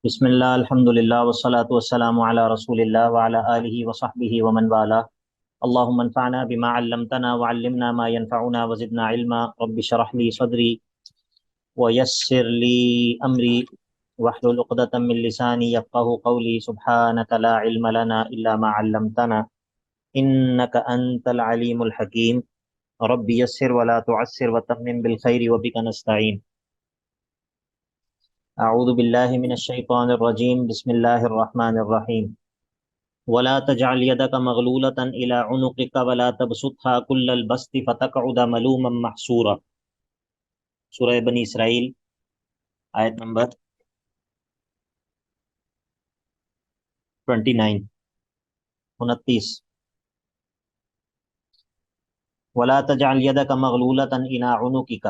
بسم اللہ الحمد للہ والصلاة والسلام علی رسول اللہ وعلی آلہ وصحبہ ومن والاه اللهم انفعنا بما علمتنا وعلمنا ما ينفعنا وزدنا علما رب اشرح لي صدري ويسر لي أمري واحلل عقدة من لساني يفقهوا قولي سبحانك لا علم لنا إلا ما علمتنا إنك أنت العليم الحكيم رب يسر ولا تعسر وتمم بالخير وبك نستعين اعوذ باللہ من الشیطان الرجیم بسم اللہ الرحمن الرحیم ولا تجعل يدك مغلولة الى عنقك ولا تبسطها كل البسط فتقعد ملوما محسورا۔ سورہ بنی اسرائیل آیت نمبر 29 ولا تجعل يدك مغلولة الى عنقك،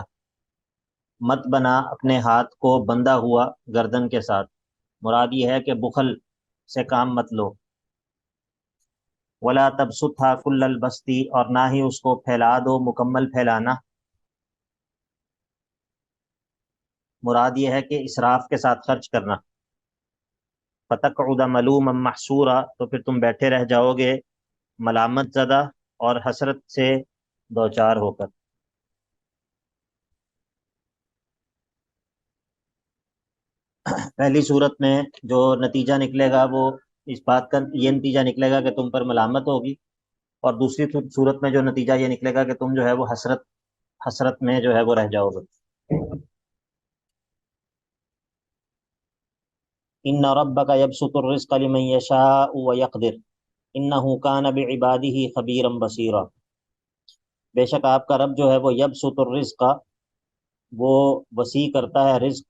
مت بنا اپنے ہاتھ کو بندھا ہوا گردن کے ساتھ۔ مراد یہ ہے کہ بخل سے کام مت لو۔ ولا تبسطها كل البسط، اور نہ ہی اس کو پھیلا دو مکمل پھیلانا۔ مراد یہ ہے کہ اسراف کے ساتھ خرچ کرنا۔ فتقعد ملوما محسورا، تو پھر تم بیٹھے رہ جاؤ گے ملامت زدہ اور حسرت سے دوچار ہو کر۔ پہلی صورت میں جو نتیجہ نکلے گا وہ اس بات کا یہ نتیجہ نکلے گا کہ تم پر ملامت ہوگی، اور دوسری صورت میں جو نتیجہ یہ نکلے گا کہ تم جو ہے وہ حسرت میں جو ہے وہ رہ جاؤ گے۔ ان ربک یبسط الرزق لمن یشاء ویقدر انہ کان بعبادہ خبیرا بصیرا۔ بے شک آپ کا رب جو ہے وہ یبسط الرزق، وہ وسیع کرتا ہے رزق،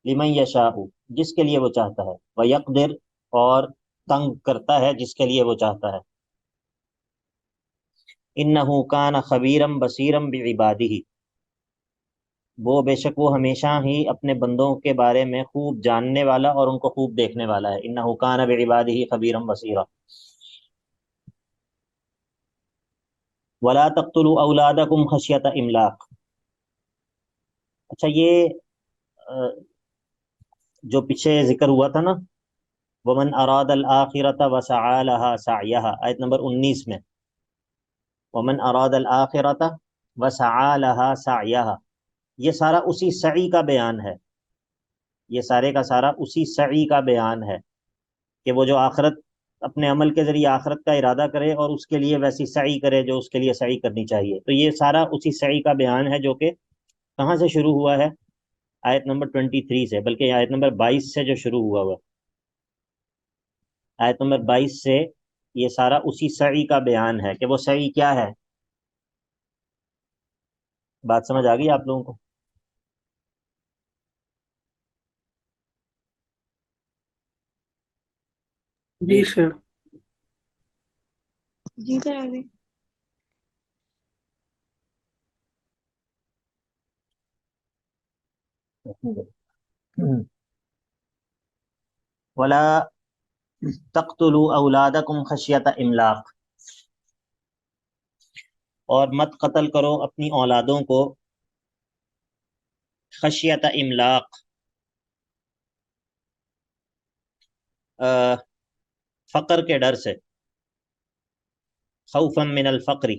لمن یشاء، جس کے لیے وہ چاہتا ہے، ویقدر، اور تنگ کرتا ہے جس کے لیے وہ چاہتا ہے۔ انہ کان خبیرا بصیرا بعبادہ، وہ بے شک وہ ہمیشہ ہی اپنے بندوں کے بارے میں خوب جاننے والا اور ان کو خوب دیکھنے والا ہے۔ انہ کان بعبادہ خبیرا بصیرا۔ ولا تقتلوا اولادکم خشیۃ املاق۔ اچھا، یہ جو پیچھے ذکر ہوا تھا نا، ومن اراد الآخرۃ وسعى لها سعیها، آیت نمبر 19 میں، ومن اراد الآخرۃ وسعى لها سعیها، یہ سارا اسی سعی کا بیان ہے، یہ سارے کا سارا اسی سعی کا بیان ہے کہ وہ جو آخرت اپنے عمل کے ذریعے آخرت کا ارادہ کرے اور اس کے لیے ویسی سعی کرے جو اس کے لیے سعی کرنی چاہیے۔ تو یہ سارا اسی سعی کا بیان ہے جو کہ کہاں سے شروع ہوا ہے؟ آیت نمبر 23 سے، بلکہ آیت نمبر 22 سے جو شروع ہوا آیت نمبر 22 سے یہ سارا اسی سعی کا بیان ہے کہ وہ سعی کیا ہے۔ بات سمجھ آ گئی آپ لوگوں کو؟ جی سر۔ جی سر آگے۔ ولا تقتلوا اولادکم خشیۃ املاق، اور مت قتل کرو اپنی اولادوں کو خشیۃ املاق، فقر کے ڈر سے، خوفا من الفقر۔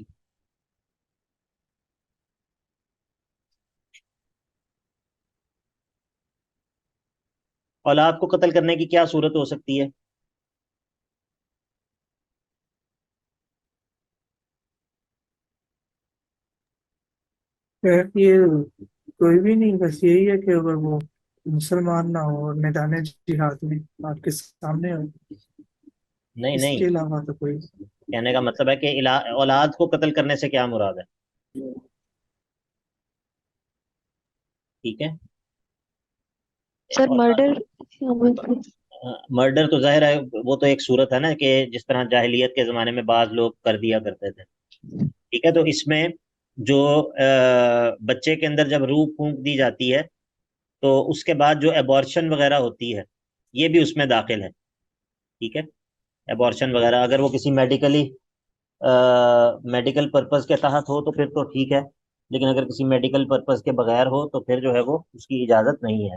اولاد کو قتل کرنے کی کیا صورت ہو سکتی ہے؟ یہ کوئی بھی نہیں، بس یہی ہے کہ اگر وہ مسلمان نہ ہو اور میدان جہاد میں آپ کے سامنے ہو، نہیں اس نہیں، کے علاوہ تو کوئی۔ کہنے کا مطلب ہے کہ اولاد کو قتل کرنے سے کیا مراد ہے؟ ٹھیک ہے، سر مرڈر۔ مرڈر تو ظاہر ہے وہ تو ایک صورت ہے نا، کہ جس طرح جاہلیت کے زمانے میں بعض لوگ کر دیا کرتے تھے۔ ٹھیک ہے، تو اس میں جو بچے کے اندر جب روح پھونک دی جاتی ہے تو اس کے بعد جو ایبورشن وغیرہ ہوتی ہے یہ بھی اس میں داخل ہے۔ ٹھیک ہے، ایبورشن وغیرہ اگر وہ کسی میڈیکل پرپز کے تحت ہو تو پھر تو ٹھیک ہے، لیکن اگر کسی میڈیکل پرپز کے بغیر ہو تو پھر جو ہے وہ اس کی اجازت نہیں ہے۔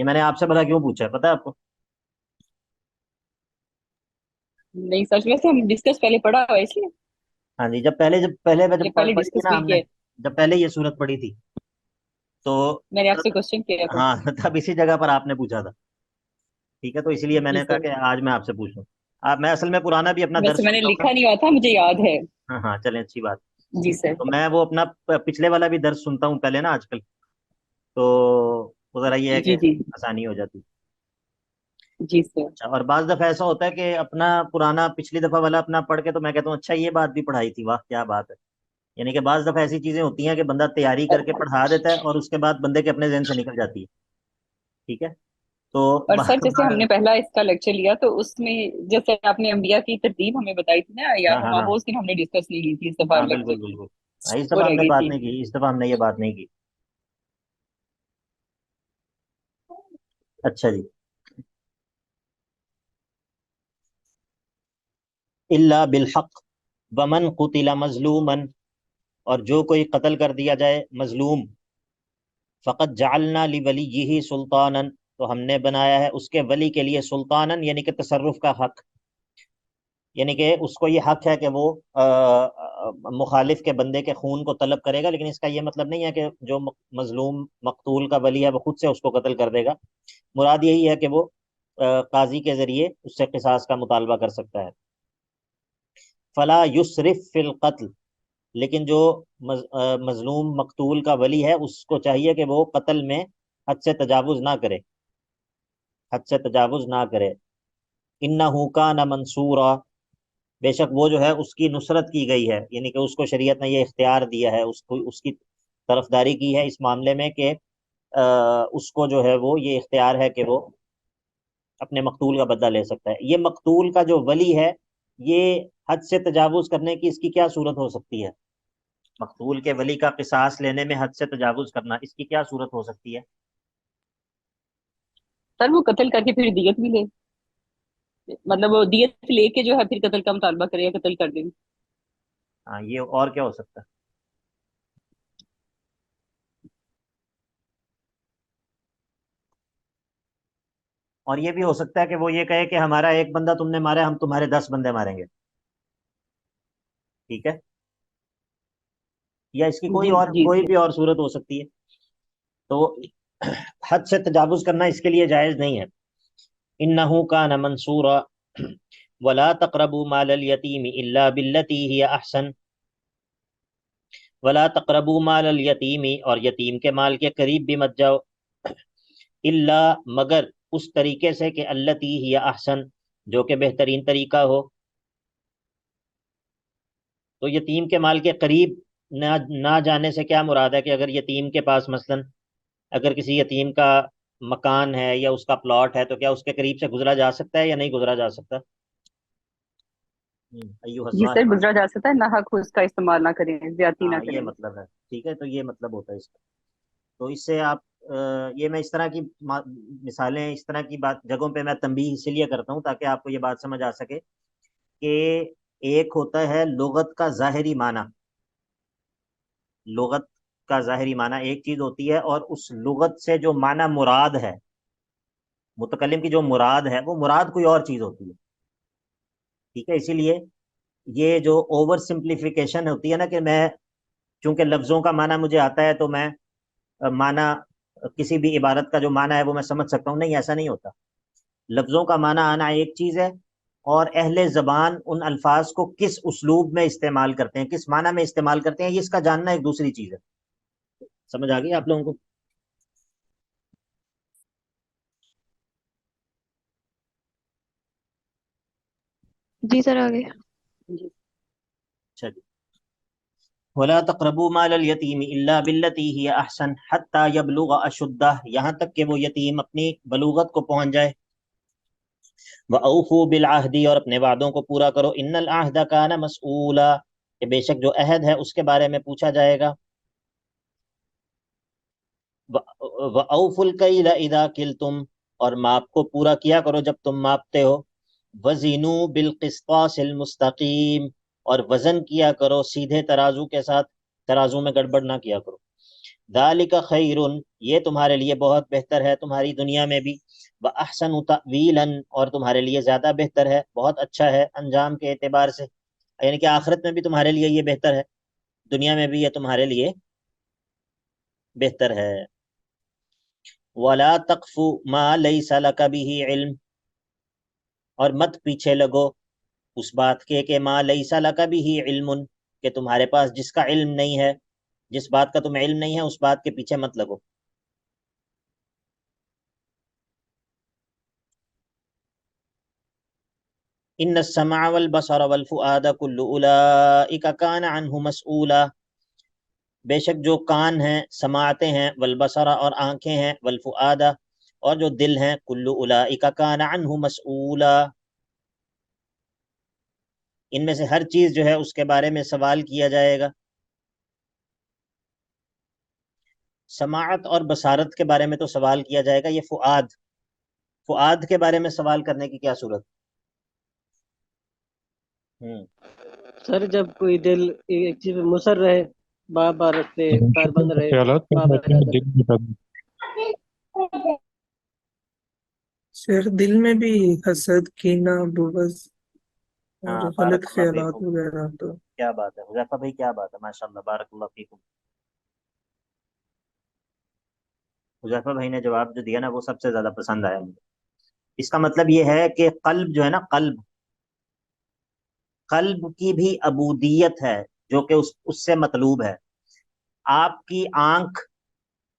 یہ میں نے آپ سے بھلا کیوں پوچھا ہے پتہ ہے آپ کو؟ نہیں سچ میں سے ہم ڈسکس پہلے پڑھا ہوا ہے اس لیے ہاں جی، جب پہلے یہ پہلے پڑھی تھی ڈسکس نا بھی ہم کیا نے، ہے. جب پہلے یہ صورت پڑھی تھی تو میں نے آپ سے کوشچن کیا تھا. ہاں تب اسی جگہ پر آپ نے پوچھا تھا، ٹھیک ہے، تو اسی لیے میں جی نے کہا سر. کہ آج میں آپ سے پوچھ لوں. میں اصل میں پرانا بھی اپنا ویسے درس میں نے سنتا ہوں نا. لکھا نہیں ہوا تھا، مجھے یاد ہے. ہاں ہاں چلیں اچھی بات. جی سر. تو میں وہ اپنا پچھلے والا بھی درس سنتا ہوں پہلے نا آج کل، تو وہ ذرا یہ ہے جی کہ جی آسانی ہو جاتی. جی سر. اچھا، اور بعض دفعہ ایسا ہوتا ہے کہ اپنا پرانا پچھلی دفعہ والا اپنا پڑھ کے تو میں کہتا ہوں اچھا یہ بات بھی پڑھائی تھی، واہ کیا بات ہے. یعنی کہ بعض دفعہ ایسی چیزیں ہوتی ہیں کہ بندہ تیاری کر کے پڑھا دیتا ہے اور اس کے بعد بندے کے اپنے ذہن سے نکل جاتی ہے. ٹھیک ہے، تو اور سر جیسے ہم نے پہلا اس کا لیکچر لیا تو اس میں جیسے آپ نے انبیاء کی ترتیب ہمیں بتائی تھی نا یاد ہاں ہاں ہوا، ہاں وہ اس دن ہم نے ڈسکس نہیں کی تھی اس دفعہ ہاں لیکچر بالکل میں. بالکل. اس وہ دفعہ ہم رہ نے گئی بات تھی. نہیں کی، اس دفعہ ہم نے یہ بات نہیں کی. اچھا جی. الا بالحق ومن قتل مظلوما، اور جو کوئی قتل کر دیا جائے مظلوم، فقط جعلنا لولیہ سلطانا، تو ہم نے بنایا ہے اس کے ولی کے لیے سلطانا یعنی کہ تصرف کا حق، یعنی کہ اس کو یہ حق ہے کہ وہ مخالف کے بندے کے خون کو طلب کرے گا، لیکن اس کا یہ مطلب نہیں ہے کہ جو مظلوم مقتول کا ولی ہے وہ خود سے اس کو قتل کر دے گا. مراد یہی ہے کہ وہ قاضی کے ذریعے اس سے قصاص کا مطالبہ کر سکتا ہے. فلا یسرف فی القتل، لیکن جو مظلوم مقتول کا ولی ہے اس کو چاہیے کہ وہ قتل میں حد سے تجاوز نہ کرے، حد سے تجاوز نہ کرے. انہ کان منصورا، بے شک وہ جو ہے اس کی نصرت کی گئی ہے، یعنی کہ اس کو شریعت نے یہ اختیار دیا ہے، اس کی طرفداری کی ہے اس معاملے میں کہ اس کو جو ہے وہ یہ اختیار ہے کہ وہ اپنے مقتول کا بدلہ لے سکتا ہے. یہ مقتول کا جو ولی ہے یہ حد سے تجاوز کرنے کی اس کی کیا صورت ہو سکتی ہے؟ مقتول کے ولی کا قصاص لینے میں حد سے تجاوز کرنا، اس کی کیا صورت ہو سکتی ہے؟ سر وہ قتل کر کے پھر دیت بھی لے، مطلب وہ دیت لے کے جو ہے پھر قتل کا مطالبہ کرے یا قتل کر دے. ہاں یہ اور کیا ہو سکتا ہے؟ اور یہ بھی ہو سکتا ہے کہ وہ یہ کہے کہ ہمارا ایک بندہ تم نے مارا، ہم تمہارے 10 بندے ماریں گے. ٹھیک ہے، یا اس کی جی جی کوئی جی. بھی اور صورت ہو سکتی ہے. تو حد سے تجاوز کرنا اس کے لیے جائز نہیں ہے. انہ کان منصورا ولا تقربوا مال الیتیم الا بالتی ہی احسن، ولا تقربوا مال الیتیم، اور یتیم کے مال کے قریب بھی مت جاؤ، الا مگر اس طریقے سے کہ التی ہی احسن، جو کہ بہترین طریقہ ہو. تو یتیم کے مال کے قریب نہ جانے سے کیا مراد ہے کہ اگر یتیم کے پاس مثلا اگر کسی یتیم کا مکان ہے یا اس کا پلاٹ ہے تو کیا اس کے قریب سے گزرا جا سکتا ہے یا نہیں گزرا جا سکتا؟ ایوہ جی سر الظالم. گزرا جا سکتا ہے، نہ حق اس کا استعمال نہ کریں، زیادتی نہ ہاں یہ کریں. مطلب ہے، ٹھیک ہے، تو یہ مطلب ہوتا ہے اس کا. تو اس سے آپ یہ میں اس طرح کی مثالیں، اس طرح کی جگہوں پہ میں تنبیہ اسی لیے کرتا ہوں تاکہ آپ کو یہ بات سمجھ آ سکے کہ ایک ہوتا ہے لغت کا ظاہری معنی، لغت کا ظاہری معنی ایک چیز ہوتی ہے، اور اس لغت سے جو معنی مراد ہے، متکلم کی جو مراد ہے وہ مراد کوئی اور چیز ہوتی ہے. ٹھیک ہے، اسی لیے یہ جو اوور سمپلیفیکیشن ہوتی ہے نا کہ میں چونکہ لفظوں کا معنی مجھے آتا ہے تو میں معنی کسی بھی عبارت کا جو معنی ہے وہ میں سمجھ سکتا ہوں، نہیں ایسا نہیں ہوتا. لفظوں کا معنی آنا ایک چیز ہے، اور اہل زبان ان الفاظ کو کس اسلوب میں استعمال کرتے ہیں، کس معنی میں استعمال کرتے ہیں، یہ اس کا جاننا ایک دوسری چیز ہے. سمجھ آ گئی آپ لوگوں کو؟ جی سر آگے. جی. اچھا جی. ولا تقربوا مال الیتیم الا بالتی ہی احسن حتی یبلغ اشدہ، یہاں تک کہ وہ یتیم اپنی بلوغت کو پہنچ جائے. وَأَوْفُوا بِالْعَهْدِ، اور اپنے وعدوں کو پورا کرو. ان العہد کان مسئولا، کہ بے شک جو عہد ہے اس کے بارے میں پوچھا جائے گا. وَأَوْفُوا الْكَيْلَ إِذَا كِلْتُمْ، اور ماپ کو پورا کیا کرو جب تم ماپتے ہو. وَزِنُوا بِالْقِسْطَاسِ الْمُسْتَقِيمِ، اور وزن کیا کرو سیدھے ترازو کے ساتھ، ترازو میں گڑبڑ نہ کیا کرو. ذالک خیر، یہ تمہارے لیے بہت بہتر ہے تمہاری دنیا میں بھی، واحسن تأویلا، اور تمہارے لیے زیادہ بہتر ہے، بہت اچھا ہے انجام کے اعتبار سے، یعنی کہ آخرت میں بھی تمہارے لیے یہ بہتر ہے، دنیا میں بھی یہ تمہارے لیے بہتر ہے۔ ولا تقف ما لیس لک به علم، اور مت پیچھے لگو اس بات کے کہ ما لیس لک به علم، کہ تمہارے پاس جس کا علم نہیں ہے، جس بات کا تمہیں علم نہیں ہے اس بات کے پیچھے مت لگو۔ ان السمع والبصر والفؤاد كل اولئک کان عنہ مسئولا، بے شک جو کان ہیں سماعتیں ہیں، والبصر اور آنکھیں ہیں، والفؤاد اور جو دل ہیں، کل اولئک کان عنہ مسئولا، ان میں سے ہر چیز جو ہے اس کے بارے میں سوال کیا جائے گا۔ سماعت اور بصارت کے بارے میں تو سوال کیا جائے گا، یہ فؤاد کے بارے میں سوال کرنے کی کیا صورت؟ سر جب کوئی دل ایک چیز پہ مصر رہے، بار بار اس پہ پابند رہے، خیالات بار پیدا بار ہوتے ہیں ارادہ دل میں پیدا شیخ دل میں بھی حسد، کینہ، بغض اور ہاں، غلط بارک اللہ خیالات فیکم، وغیرہ تو کیا بات ہے حذیفہ بھائی، کیا بات ہے، ماشاء اللہ، بارک اللہ فیکم۔ حذیفہ بھائی نے جواب جو دیا نا وہ سب سے زیادہ پسند آیا مجھے۔ اس کا مطلب یہ ہے کہ قلب جو ہے نا، قلب کی بھی عبودیت ہے جو کہ اس سے مطلوب ہے۔ آپ کی آنکھ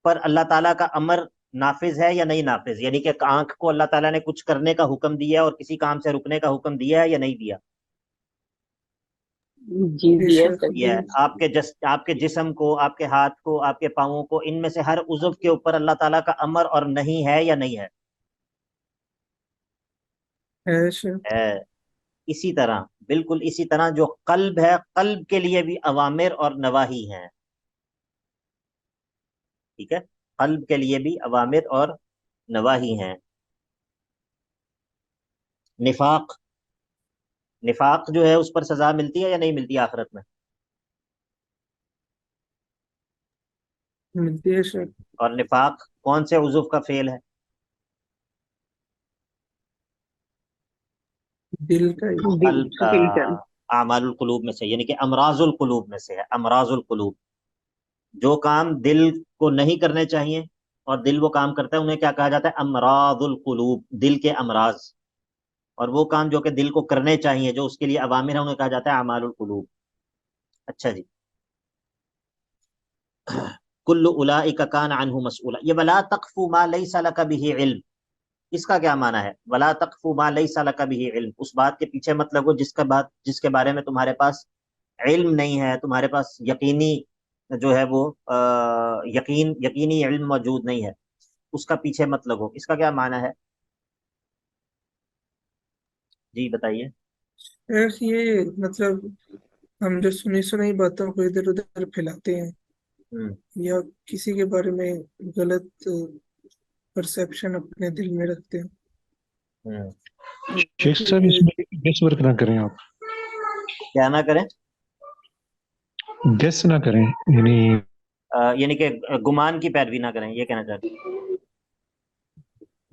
پر اللہ تعالیٰ کا امر نافذ ہے یا نہیں نافذ، یعنی کہ آنکھ کو اللہ تعالیٰ نے کچھ کرنے کا حکم دیا اور کسی کام سے رکنے کا حکم دیا ہے یا نہیں دیا؟ جی بے جی شک سر۔ یہ ہے آپ کے جسم کو، آپ کے ہاتھ کو، آپ کے پاؤں کو، ان میں سے ہر عضو کے اوپر اللہ تعالیٰ کا امر اور نہیں ہے یا نہیں ہے؟ ہے شیخ۔ ہے۔ اسی طرح، بالکل اسی طرح جو قلب ہے، قلب کے لیے بھی اوامر اور نواہی ہیں، ٹھیک ہے، قلب کے لیے بھی اوامر اور نواہی ہیں۔ نفاق جو ہے اس پر سزا ملتی ہے یا نہیں ملتی آخرت میں؟ ملتی ہے شیخ۔ اور نفاق کون سے عضو کا فعل ہے؟ دل کا ہی۔ دل قلب کا، دل کا۔ اعمال القلوب میں سے، یعنی کہ امراض القلوب میں سے ہے، امراض القلوب، جو کام دل کو نہیں کرنے چاہیے اور دل وہ کام کرتا ہے انہیں کیا کہا جاتا ہے؟ امراض القلوب، دل کے امراض، اور وہ کام جو کہ دل کو کرنے چاہیے، جو اس کے لیے اوامر ہیں، انہیں کہا جاتا ہے اعمال القلوب۔ اچھا جی، کل اولئک کان عنہ مسئولا، یہ ولا تقف ما لیس لک به علم، اس کا کیا معنی ہے؟ ولا تقف ما لیس لک به علم، اس بات کے پیچھے مت لگو جس کے بارے میں تمہارے پاس علم نہیں ہے، تمہارے پاس یقینی جو ہے وہ یقینی علم موجود نہیں ہے، اس کا پیچھے مت لگو، اس کا کیا معنی ہے؟ جی بتائیے۔ شیخ یہ مطلب ہم جو سنی سنائی باتوں کو ادھر ادھر پھیلاتے ہیں ہم، یا کسی کے بارے میں غلط پرسیپشن اپنے دل میں رکھتے ہیں، ہم، شیخ صاحب اس یہ میں گیس ورک نہ کریں، آپ کیا نہ کریں؟ گیس نہ کریں، یعنی یعنی کہ گمان کی پیروی نہ کریں، یہ کہنا چاہتے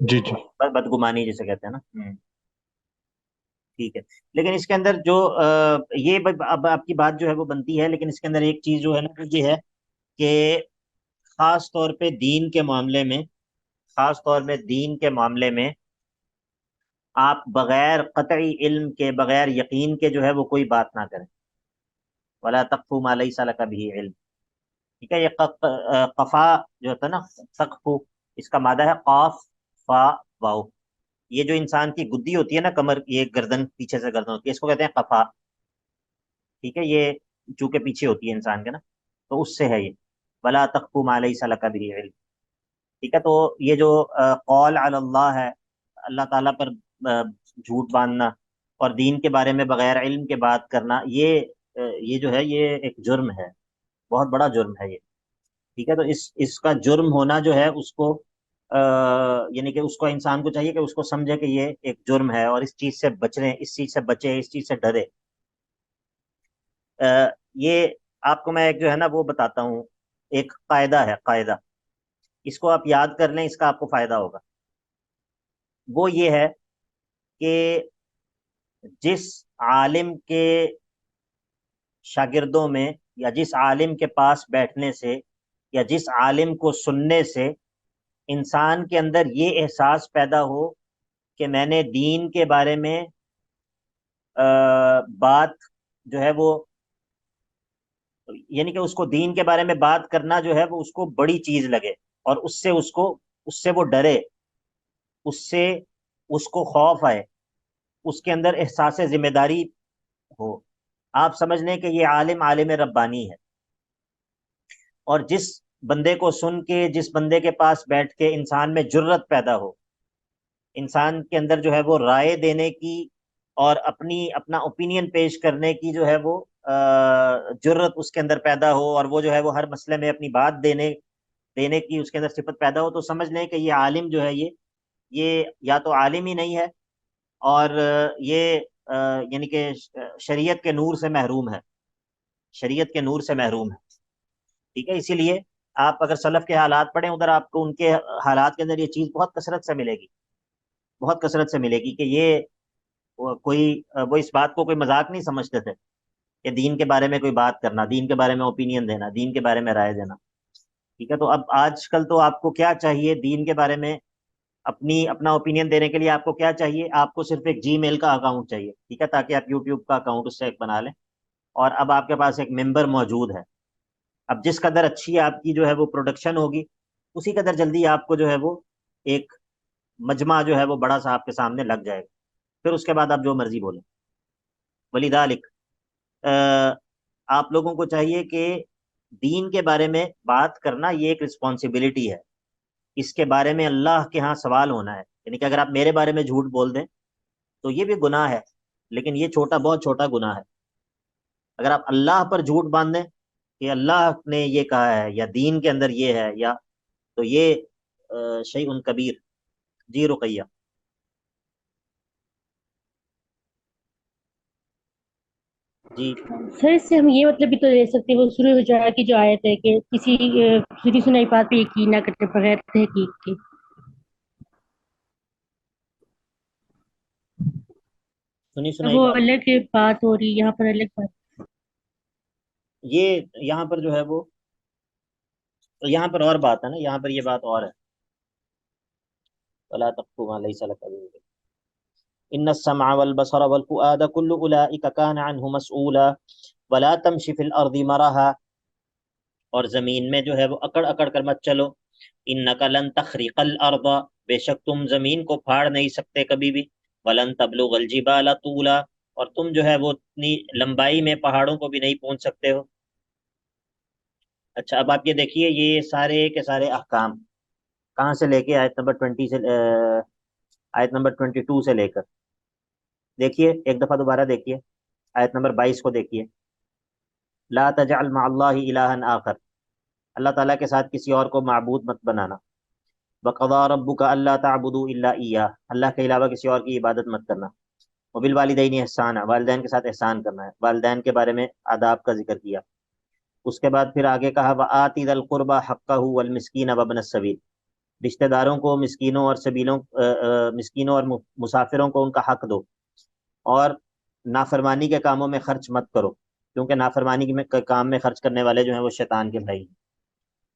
جی جی ہیں، بدگمانی جسے کہتے ہیں نا۔ ٹھیک ہے، لیکن اس کے اندر جو یہ اب آپ کی بات جو ہے وہ بنتی ہے، لیکن اس کے اندر ایک چیز جو ہے نا وہ یہ ہے کہ خاص طور پہ دین کے معاملے میں، خاص طور میں دین کے معاملے میں آپ بغیر قطعی علم کے، بغیر یقین کے جو ہے وہ کوئی بات نہ کریں۔ ولا تقف ما لیس لک به علم، ٹھیک ہے، یہ قفا جو ہوتا ہے نا، سقف، اس کا مادہ ہے قاف فا واو، یہ جو انسان کی گدی ہوتی ہے نا، کمر، یہ گردن، پیچھے سے گردن ہوتی ہے، اس کو کہتے ہیں قفا، ٹھیک ہے، یہ چونکہ پیچھے ہوتی ہے انسان کے نا، تو اس سے ہے یہ ولا تقف ما لیس لک به علم، ٹھیک ہے۔ تو یہ جو قول علی اللہ ہے، اللہ تعالیٰ پر جھوٹ باندھنا اور دین کے بارے میں بغیر علم کے بات کرنا، یہ جو ہے یہ ایک جرم ہے، بہت بڑا جرم ہے یہ، ٹھیک ہے۔ تو اس کا جرم ہونا جو ہے اس کو یعنی کہ اس کو انسان کو چاہیے کہ اس کو سمجھے کہ یہ ایک جرم ہے اور اس چیز سے بچنے، اس چیز سے بچے، اس چیز سے ڈرے۔ یہ آپ کو میں ایک جو ہے نا وہ بتاتا ہوں، ایک قاعدہ ہے، قاعدہ، اس کو آپ یاد کر لیں، اس کا آپ کو فائدہ ہوگا. وہ یہ ہے کہ جس عالم کے شاگردوں میں یا جس عالم کے پاس بیٹھنے سے یا جس عالم کو سننے سے انسان کے اندر یہ احساس پیدا ہو کہ میں نے دین کے بارے میں بات جو ہے وہ، یعنی کہ اس کو دین کے بارے میں بات کرنا جو ہے وہ اس کو بڑی چیز لگے، اور اس سے وہ ڈرے، اس سے اس کو خوف آئے، اس کے اندر احساس ذمہ داری ہو. آپ سمجھ لیں کہ یہ عالم ربانی ہے. اور جس بندے کو سن کے، جس بندے کے پاس بیٹھ کے انسان میں جرت پیدا ہو، انسان کے اندر جو ہے وہ رائے دینے کی اور اپنا اوپینین پیش کرنے کی جو ہے وہ جرت اس کے اندر پیدا ہو، اور وہ جو ہے وہ ہر مسئلے میں اپنی بات دینے کی اس کے اندر صفت پیدا ہو، تو سمجھ لیں کہ یہ عالم جو ہے یہ یا تو عالم ہی نہیں ہے، اور یہ یعنی کہ شریعت کے نور سے محروم ہے، شریعت کے نور سے محروم ہے. ٹھیک ہے، اسی لیے آپ اگر سلف کے حالات پڑھیں، ادھر آپ کو ان کے حالات کے اندر یہ چیز بہت کثرت سے ملے گی، بہت کثرت سے ملے گی کہ یہ وہ اس بات کو کوئی مذاق نہیں سمجھتے تھے کہ دین کے بارے میں کوئی بات کرنا، دین کے بارے میں اوپینین دینا، دین کے بارے میں رائے دینا. ٹھیک ہے، تو اب آج کل تو آپ کو کیا چاہیے دین کے بارے میں اپنا اوپینین دینے کے لیے؟ آپ کو کیا چاہیے؟ آپ کو صرف ایک جی میل کا اکاؤنٹ چاہیے، ٹھیک ہے، تاکہ آپ یوٹیوب کا اکاؤنٹ اس سے ایک بنا لیں، اور اب آپ کے پاس ایک ممبر موجود ہے. اب جس قدر اچھی آپ کی جو ہے وہ پروڈکشن ہوگی، اسی قدر جلدی آپ کو جو ہے وہ ایک مجمع جو ہے وہ بڑا سا آپ کے سامنے لگ جائے گا، پھر اس کے بعد آپ جو مرضی بولیں. ولیذالک آپ لوگوں کو چاہیے کہ دین کے بارے میں بات کرنا یہ ایک رسپانسبلٹی ہے، اس کے بارے میں اللہ کے ہاں سوال ہونا ہے. یعنی کہ اگر آپ میرے بارے میں جھوٹ بول دیں تو یہ بھی گناہ ہے، لیکن یہ بہت چھوٹا گناہ ہے. اگر آپ اللہ پر جھوٹ باندھیں کہ اللہ نے یہ کہا ہے یا دین کے اندر یہ ہے، یا تو یہ شیء کبیر. جی رقیہ. جی سر اس سے ہم یہ مطلب بھی تو لے سکتے ہیں، وہ سورہ حجرات کی جو آیت ہے کہ کسی سنی سنائی بات پہ یقین نہ کرتے بغیر تحقیق کے. سنی سنائی وہ بات، الگ بات ہو رہی، یہاں پر الگ بات. یہ یہاں پر جو ہے وہ، یہاں پر اور بات ہے نا، یہاں پر یہ بات اور ہے. ولا تقف ما ليس لك به علم ان السمع والبصر والفؤاد كل اولئك كان عنه مسؤولا ولا تمشي في الارض مرحا. اور زمین میں جو ہے وہ اکڑ اکڑ کر مت چلو. انک لن تخرق الارض، بے شک تم زمین کو پھاڑ نہیں سکتے کبھی بھی. ولن تبلغ الجبال طولا، اور تم جو ہے وہ اتنی لمبائی میں پہاڑوں کو بھی نہیں پہنچ سکتے ہو. اچھا، اب آپ یہ دیکھیے، یہ سارے کے سارے احکام کہاں سے لے کے آیت نمبر 20 سے آیت نمبر 22 سے لے کر، دیکھیے ایک دفعہ دوبارہ دیکھیے آیت نمبر 22 کو دیکھیے. لا تجعل مع اللہ الہا آخر، اللہ تعالیٰ کے ساتھ کسی اور کو معبود مت بنانا. وقضى ربك الا تعبدوا الا اياه، اللہ کے علاوہ کسی اور کی عبادت مت کرنا. وبالوالدین احسانا، والدین کے ساتھ احسان کرنا ہے. والدین کے بارے میں آداب کا ذکر کیا. اس کے بعد پھر آگے کہا وآت ذی القربى حقہ والمسکین وابن السبیل، رشتہ داروں کو، مسکینوں اور مسکینوں اور مسافروں کو ان کا حق دو. اور نافرمانی کے کاموں میں خرچ مت کرو، کیونکہ نافرمانی کے کام میں خرچ کرنے والے جو ہیں وہ شیطان کے بھائی ہیں.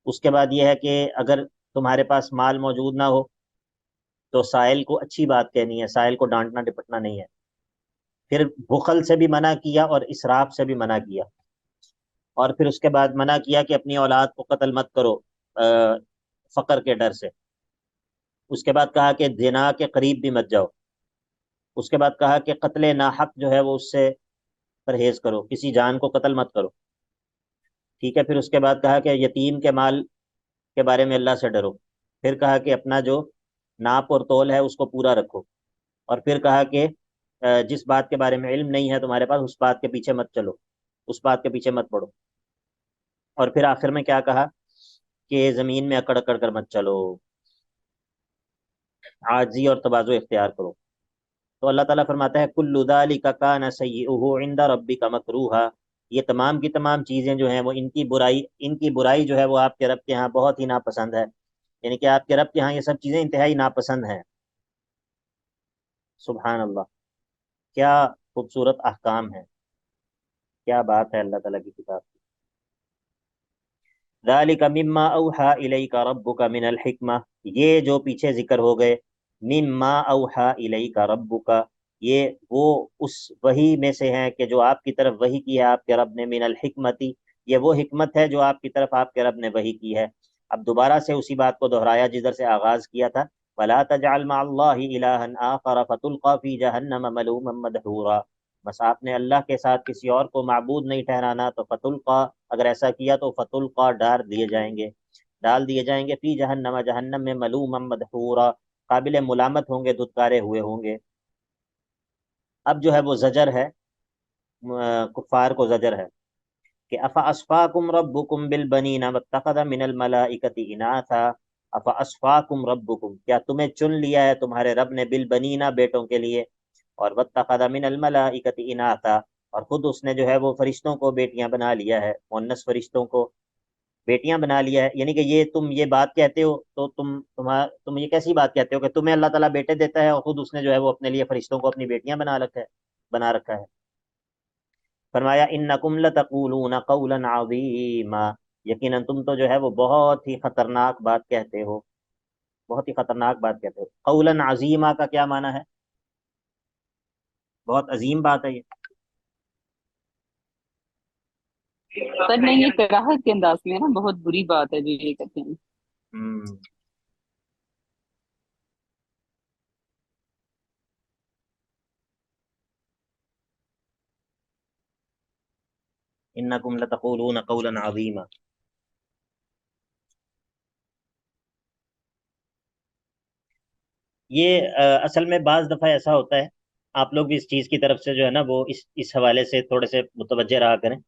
اس کے بعد یہ ہے کہ اگر تمہارے پاس مال موجود نہ ہو تو سائل کو اچھی بات کہنی ہے، سائل کو ڈانٹنا ڈپٹنا نہیں ہے. پھر بخل سے بھی منع کیا اور اسراف سے بھی منع کیا. اور پھر اس کے بعد منع کیا کہ اپنی اولاد کو قتل مت کرو فقر کے ڈر سے. اس کے بعد کہا کہ زنا کے قریب بھی مت جاؤ. اس کے بعد کہا کہ قتل ناحق جو ہے وہ اس سے پرہیز کرو، کسی جان کو قتل مت کرو. ٹھیک ہے، پھر اس کے بعد کہا کہ یتیم کے مال کے بارے میں اللہ سے ڈرو. پھر کہا کہ اپنا جو ناپ اور تول ہے اس کو پورا رکھو. اور پھر کہا کہ جس بات کے بارے میں علم نہیں ہے تمہارے پاس، اس بات کے پیچھے مت چلو، اس بات کے پیچھے مت پڑو. اور پھر آخر میں کیا کہا کہ زمین میں اکڑ اکڑ کر مت چلو، عاجزی اور تواضع اختیار کرو. تو اللہ تعالیٰ فرماتا ہے کل ذالک کان سیئہ عند ربک مکروہا، یہ تمام کی تمام چیزیں جو ہیں وہ ان کی برائی جو ہے وہ آپ کے رب کے ہاں بہت ہی ناپسند ہے، یعنی کہ آپ کے رب کے ہاں یہ سب چیزیں انتہائی ناپسند ہیں۔ سبحان اللہ، کیا خوبصورت احکام ہے، کیا بات ہے اللہ تعالیٰ کی کتاب کی۔ ذالک مما اوحا الیک ربک من الحکمہ، یہ جو پیچھے ذکر ہو گئے، مما اوحا الیک ربک، یہ وہ اس وحی میں سے ہیں کہ جو آپ کی طرف وحی کی ہے آپ کے رب نے، من الحکمتی، یہ وہ حکمت ہے جو آپ کی طرف آپ کے رب نے وحی کی ہے۔ اب دوبارہ سے اسی بات کو دہرایا جدھر سے آغاز کیا تھا، وَلَا تَجْعَلْ مَعَ اللَّهِ إِلَٰهًا آخَرَ فَتُلْقَىٰ فِي جَهَنَّمَ مَلُومًا مَدْحُورًا، بس آپ نے اللہ کے ساتھ کسی اور کو معبود نہیں ٹھہرانا، تو فتلقا، اگر ایسا کیا تو فتلقا ڈال دیے جائیں گے فی جہنم، جہنم میں، ملوما مدحورا، قابل ملامت ہوں گے، دھتکارے ہوئے ہوں گے۔ اب جو ہے وہ زجر ہے، کفار کو زجر ہے کہ افاسفاکم ربکم بالبنین واتخذ من الملائکۃ اناثا، افاسفاکم ربکم، کیا تمہیں چن لیا ہے تمہارے رب نے، بالبنین، بیٹوں کے لیے، اور واتخذ من الملائکۃ اناثا، اور خود اس نے جو ہے وہ فرشتوں کو بیٹیاں بنا لیا ہے، مؤنث فرشتوں کو بیٹیاں بنا لیا ہے۔ یعنی کہ یہ تم یہ بات کہتے ہو تو تم یہ کیسی بات کہتے ہو کہ تمہیں اللہ تعالیٰ بیٹے دیتا ہے اور خود اس نے جو ہے وہ اپنے لیے فرشتوں کو اپنی بیٹیاں بنا رکھا ہے۔ فرمایا انکم لتقولون قولا عظیما، یقیناً تم تو جو ہے وہ بہت ہی خطرناک بات کہتے ہو، بہت ہی خطرناک بات کہتے ہو۔ قولا عظیما کا کیا معنی ہے؟ بہت عظیم بات ہے یہ۔ سر نہیں، یہ کراہت کے انداز میں ہے نا، بہت بری بات ہے جو یہ کہتے ہیں۔ انکم لتقولون قولا عظیما، یہ اصل میں بعض دفعہ ایسا ہوتا ہے، آپ لوگ بھی اس چیز کی طرف سے جو ہے نا وہ اس حوالے سے تھوڑے سے متوجہ رہا کریں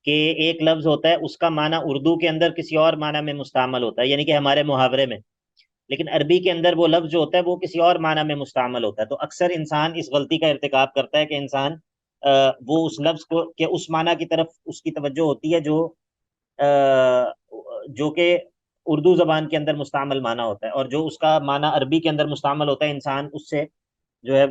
کہ ایک لفظ ہوتا ہے اس کا معنی اردو کے اندر کسی اور معنی میں مستعمل ہوتا ہے، یعنی کہ ہمارے محاورے میں، لیکن عربی کے اندر وہ لفظ جو ہوتا ہے وہ کسی اور معنی میں مستعمل ہوتا ہے۔ تو اکثر انسان اس غلطی کا ارتکاب کرتا ہے کہ انسان وہ اس لفظ کو کہ اس معنی کی طرف اس کی توجہ ہوتی ہے جو کہ اردو زبان کے اندر مستعمل معنی ہوتا ہے، اور جو اس کا معنی عربی کے اندر مستعمل ہوتا ہے انسان اس سے جو ہے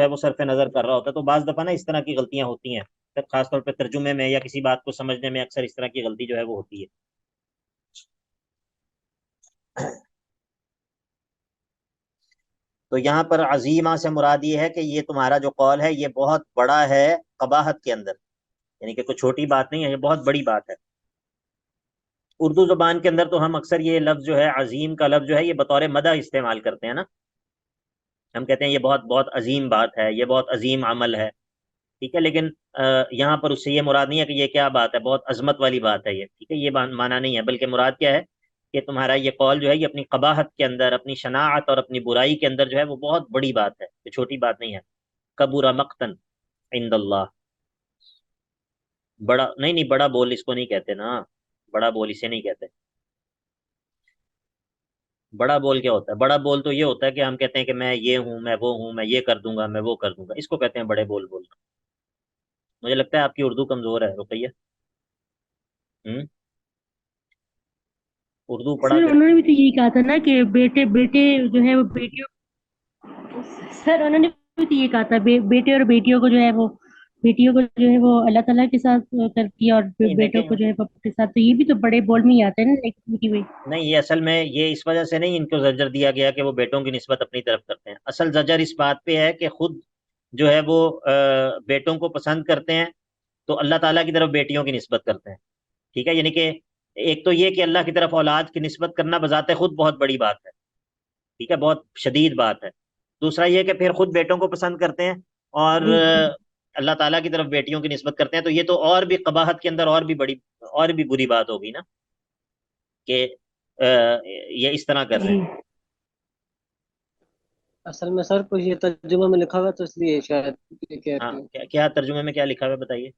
وہ صرف نظر کر رہا ہوتا ہے۔ تو بعض دفعہ نا اس طرح کی غلطیاں ہوتی ہیں، خاص طور پہ ترجمے میں یا کسی بات کو سمجھنے میں اکثر اس طرح کی غلطی جو ہے وہ ہوتی ہے۔ تو یہاں پر عظیمہ سے مراد یہ ہے کہ یہ تمہارا جو قول ہے یہ بہت بڑا ہے قباحت کے اندر، یعنی کہ کوئی چھوٹی بات نہیں ہے، یہ بہت بڑی بات ہے۔ اردو زبان کے اندر تو ہم اکثر یہ لفظ جو ہے عظیم کا لفظ جو ہے یہ بطور مدح استعمال کرتے ہیں نا، ہم کہتے ہیں یہ بہت بہت عظیم بات ہے، یہ بہت عظیم عمل ہے، ٹھیک ہے، لیکن یہاں پر اس سے یہ مراد نہیں ہے کہ یہ کیا بات ہے، بہت عظمت والی بات ہے یہ، ٹھیک ہے، یہ معنی نہیں ہے، بلکہ مراد کیا ہے کہ تمہارا یہ قول جو ہے یہ اپنی قباحت کے اندر، اپنی شناعت اور اپنی برائی کے اندر جو ہے وہ بہت بڑی بات ہے، یہ چھوٹی بات نہیں ہے۔ کبر مقتن عند اللہ، بڑا نہیں، بڑا بول اس کو نہیں کہتے نا، بڑا بول اسے نہیں کہتے۔ بڑا بول کیا ہوتا ہے؟ بڑا بول تو یہ ہوتا ہے کہ ہم کہتے ہیں کہ میں یہ ہوں، میں وہ ہوں، میں یہ کر دوں گا، میں وہ کر دوں گا، اس کو کہتے ہیں بڑے بول بولنا۔ مجھے لگتا ہے آپ کی اردو کمزور ہے رقیہ، اردو پڑھا سر کر۔ انہوں نے بھی تو یہی کہا تھا نا کہ بیٹے جو ہے وہ بیٹیوں، سر انہوں نے بھی تو یہ کہا تھا بیٹے اور بیٹیوں کو جو ہے وہ، بیٹیوں کو جو ہے وہ اللہ تعالیٰ کے ساتھ کرتی ہے اور بیٹوں کو جو ہے پاپا کے ساتھ، تو یہ بھی تو بڑے بول میں ہی آتا ہے نا نیگیٹیوٹی میں۔ نہیں، یہ اصل میں یہ اس وجہ سے نہیں ان کو زجر دیا گیا کہ وہ بیٹوں کی نسبت اپنی طرف کرتے ہیں، اصل زجر اس بات پہ ہے کہ خود جو ہے وہ بیٹوں کو پسند کرتے ہیں تو اللہ تعالیٰ کی طرف بیٹیوں کی نسبت کرتے ہیں، ٹھیک ہے، یعنی کہ ایک تو یہ کہ اللہ کی طرف اولاد کی نسبت کرنا بذات خود بہت بڑی بات ہے، ٹھیک ہے، بہت شدید بات ہے۔ دوسرا یہ کہ پھر خود بیٹوں کو پسند کرتے ہیں اور اللہ تعالیٰ کی طرف بیٹیوں کی نسبت کرتے ہیں، تو یہ تو اور بھی قباحت کے اندر اور بھی بری بات ہوگی نا کہ یہ اس طرح کر رہے ہیں۔ اصل میں سر کچھ یہ ترجمہ میں لکھا ہوا تو اس لیے شاید یہ کہہ ہاں، رہے ہیں۔ کیا ترجمے میں کیا لکھا ہوا ہے بتائیے؟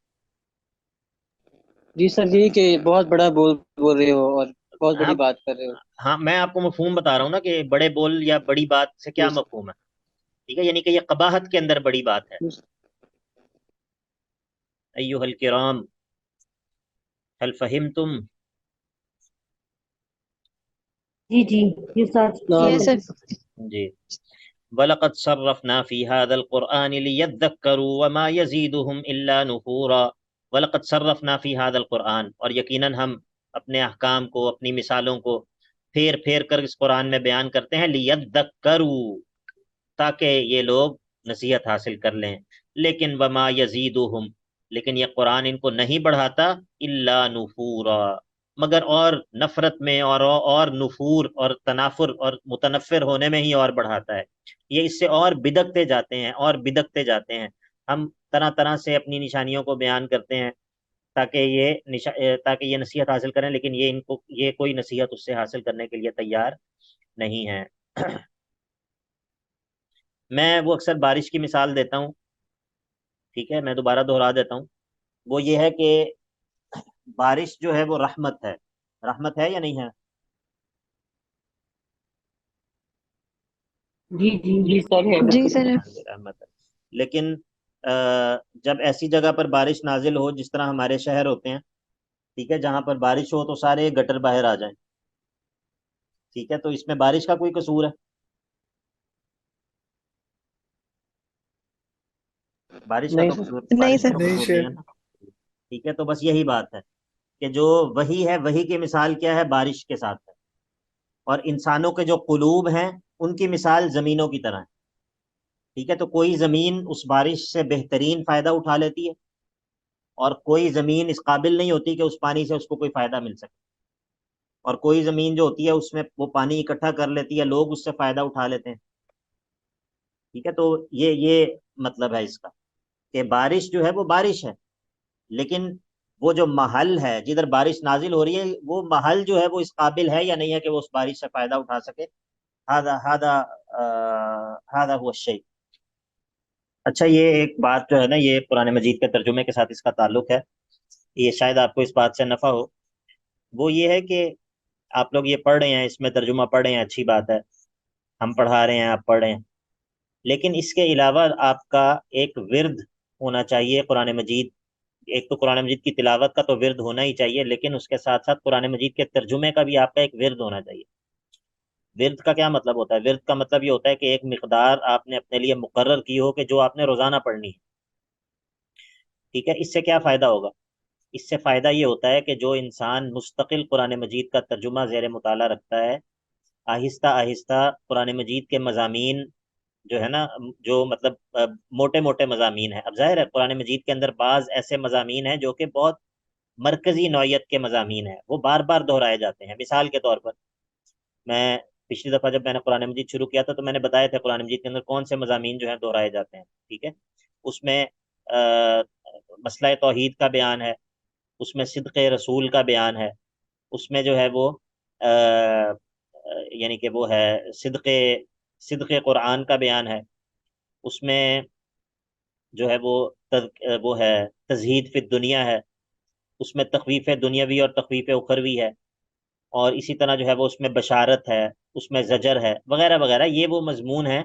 جی سر یہی کہ بہت بڑا بول رہے ہو اور بہت بڑی ہاں بات کر رہے ہو۔ ہاں، میں آپ کو مفہوم بتا رہا ہوں نا کہ بڑے بول یا بڑی بات سے کیا مفہوم ہے، ٹھیک ہے، یعنی کہ یہ قباحت کے اندر بڑی بات ہے۔ ایھا الکرام هل فہمتم؟ جی جی یہ ساتھ نعم یس سر. جی. وَلَقَدْ صَرَّفْنَا فِي هَذَا الْقُرْآنِ لِيَذَّكَّرُوا وَمَا يَزِيدُهُمْ إِلَّا نُفُورًا. وَلَقَدْ صَرَّفْنَا فِي هَذَا الْقُرْآنِ، اور یقیناً ہم اپنے احکام کو، اپنی مثالوں کو پھیر پھیر کر اس قرآن میں بیان کرتے ہیں، لِيَذَّكَّرُوا، تاکہ یہ لوگ نصیحت حاصل کر لیں. لیکن وَمَا يَزِيدُهُمْ، لیکن یہ قرآن ان کو نہیں بڑھاتا، إِلَّا نُفُورًا، مگر اور نفرت میں اور نفور اور تنافر اور متنفر ہونے میں ہی اور بڑھاتا ہے. یہ اس سے اور بدکتے جاتے ہیں اور بدکتے جاتے ہیں. ہم طرح طرح سے اپنی نشانیوں کو بیان کرتے ہیں تاکہ یہ نصیحت حاصل کریں، لیکن یہ کوئی نصیحت اس سے حاصل کرنے کے لیے تیار نہیں ہے. میں وہ اکثر بارش کی مثال دیتا ہوں، ٹھیک ہے، میں دوبارہ دہرا دیتا ہوں. وہ یہ ہے کہ بارش جو ہے وہ رحمت ہے. رحمت ہے یا نہیں ہے؟ جی جی جی سر ہے جی بالکل. سر. رحمت ہے. لیکن جب ایسی جگہ پر بارش نازل ہو جس طرح ہمارے شہر ہوتے ہیں، ٹھیک ہے، جہاں پر بارش ہو تو سارے گٹر باہر آ جائیں، ٹھیک ہے، تو اس میں بارش کا کوئی قصور ہے؟ بارش کا نہیں تو سر. قصور، نہیں بارش کا سر. تو نہیں قصور نہیں شیر. ہے نا. ٹھیک ہے، تو بس یہی بات ہے کہ جو وہی ہے، وہی کی مثال کیا ہے؟ بارش کے ساتھ ہے. اور انسانوں کے جو قلوب ہیں ان کی مثال زمینوں کی طرح ہے. ٹھیک ہے، تو کوئی زمین اس بارش سے بہترین فائدہ اٹھا لیتی ہے، اور کوئی زمین اس قابل نہیں ہوتی کہ اس پانی سے اس کو کوئی فائدہ مل سکے. اور کوئی زمین جو ہوتی ہے اس میں وہ پانی اکٹھا کر لیتی ہے، لوگ اس سے فائدہ اٹھا لیتے ہیں. ٹھیک ہے، تو یہ مطلب ہے اس کا کہ بارش جو ہے وہ بارش ہے، لیکن وہ جو محل ہے جدھر بارش نازل ہو رہی ہے، وہ محل جو ہے وہ اس قابل ہے یا نہیں ہے کہ وہ اس بارش سے فائدہ اٹھا سکے. ہذا هو الشیء. اچھا، یہ ایک بات جو ہے نا، یہ قرآن مجید کے ترجمے کے ساتھ اس کا تعلق ہے، یہ شاید آپ کو اس بات سے نفع ہو. وہ یہ ہے کہ آپ لوگ یہ پڑھ رہے ہیں، اس میں ترجمہ پڑھ رہے ہیں، اچھی بات ہے، ہم پڑھا رہے ہیں، آپ پڑھ رہے ہیں، لیکن اس کے علاوہ آپ کا ایک ورد ہونا چاہیے قرآن مجید. ایک تو قرآن مجید کی تلاوت کا تو ورد ہونا ہی چاہیے، لیکن اس کے ساتھ ساتھ قرآن مجید کے ترجمے کا بھی آپ کا ایک ورد ہونا چاہیے. ورد کا کیا مطلب ہوتا ہے؟ ورد کا مطلب یہ ہوتا ہے کہ ایک مقدار آپ نے اپنے لیے مقرر کی ہو کہ جو آپ نے روزانہ پڑھنی ہے. ٹھیک ہے، اس سے کیا فائدہ ہوگا؟ اس سے فائدہ یہ ہوتا ہے کہ جو انسان مستقل قرآن مجید کا ترجمہ زیر مطالعہ رکھتا ہے، آہستہ آہستہ قرآن مجید کے مضامین جو ہے نا، جو مطلب موٹے موٹے مضامین ہیں. اب ظاہر ہے قرآن مجید کے اندر بعض ایسے مضامین ہیں جو کہ بہت مرکزی نوعیت کے مضامین ہیں، وہ بار بار دہرائے جاتے ہیں. مثال کے طور پر، میں پچھلی دفعہ جب میں نے قرآن مجید شروع کیا تھا تو میں نے بتایا تھا قرآن مجید کے اندر کون سے مضامین جو ہیں دہرائے جاتے ہیں. ٹھیک ہے، اس میں مسئلہ توحید کا بیان ہے، اس میں صدق رسول کا بیان ہے، اس میں جو ہے وہ یعنی کہ وہ ہے صدق قرآن کا بیان ہے، اس میں جو ہے وہ ہے تزہید فی الدنیا ہے، اس میں تخویف دنیاوی اور تخویف اخروی ہے، اور اسی طرح جو ہے وہ اس میں بشارت ہے، اس میں زجر ہے، وغیرہ وغیرہ. یہ وہ مضمون ہیں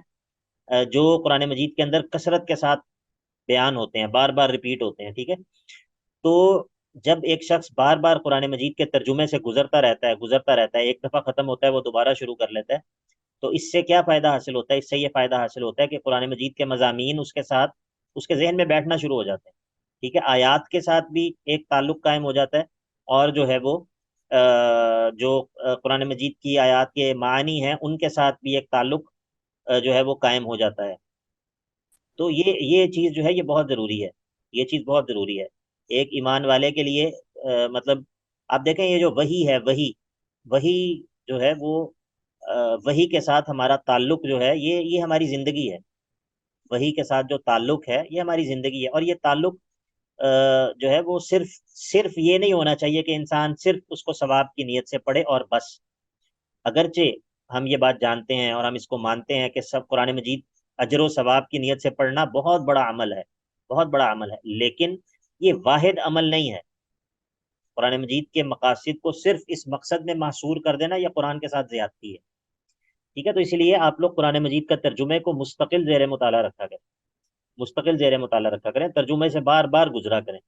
جو قرآن مجید کے اندر کثرت کے ساتھ بیان ہوتے ہیں، بار بار ریپیٹ ہوتے ہیں. ٹھیک ہے، تو جب ایک شخص بار بار قرآن مجید کے ترجمے سے گزرتا رہتا ہے، ایک دفعہ ختم ہوتا ہے وہ دوبارہ شروع کر لیتا ہے، تو اس سے کیا فائدہ حاصل ہوتا ہے؟ اس سے یہ فائدہ حاصل ہوتا ہے کہ قرآن مجید کے مضامین اس کے ساتھ اس کے ذہن میں بیٹھنا شروع ہو جاتے ہیں. ٹھیک ہے، آیات کے ساتھ بھی ایک تعلق قائم ہو جاتا ہے، اور جو ہے وہ جو قرآن مجید کی آیات کے معنی ہیں ان کے ساتھ بھی ایک تعلق جو ہے وہ قائم ہو جاتا ہے. تو یہ چیز جو ہے یہ بہت ضروری ہے، یہ چیز بہت ضروری ہے ایک ایمان والے کے لیے. مطلب آپ دیکھیں یہ جو وحی ہے، وحی جو ہے وہ وحی کے ساتھ ہمارا تعلق جو ہے یہ ہماری زندگی ہے. وحی کے ساتھ جو تعلق ہے یہ ہماری زندگی ہے، اور یہ تعلق جو ہے وہ صرف یہ نہیں ہونا چاہیے کہ انسان صرف اس کو ثواب کی نیت سے پڑھے اور بس. اگرچہ ہم یہ بات جانتے ہیں اور ہم اس کو مانتے ہیں کہ سب قرآن مجید اجر و ثواب کی نیت سے پڑھنا بہت بڑا عمل ہے، بہت بڑا عمل ہے، لیکن یہ واحد عمل نہیں ہے. قرآن مجید کے مقاصد کو صرف اس مقصد میں محصور کر دینا یہ قرآن کے ساتھ زیادتی ہے. ٹھیک ہے، تو اسی لیے آپ لوگ قرآن مجید کا ترجمے کو مستقل زیر مطالعہ رکھا کریں، مستقل زیر مطالعہ رکھا کریں، ترجمے سے بار بار گزرا کریں.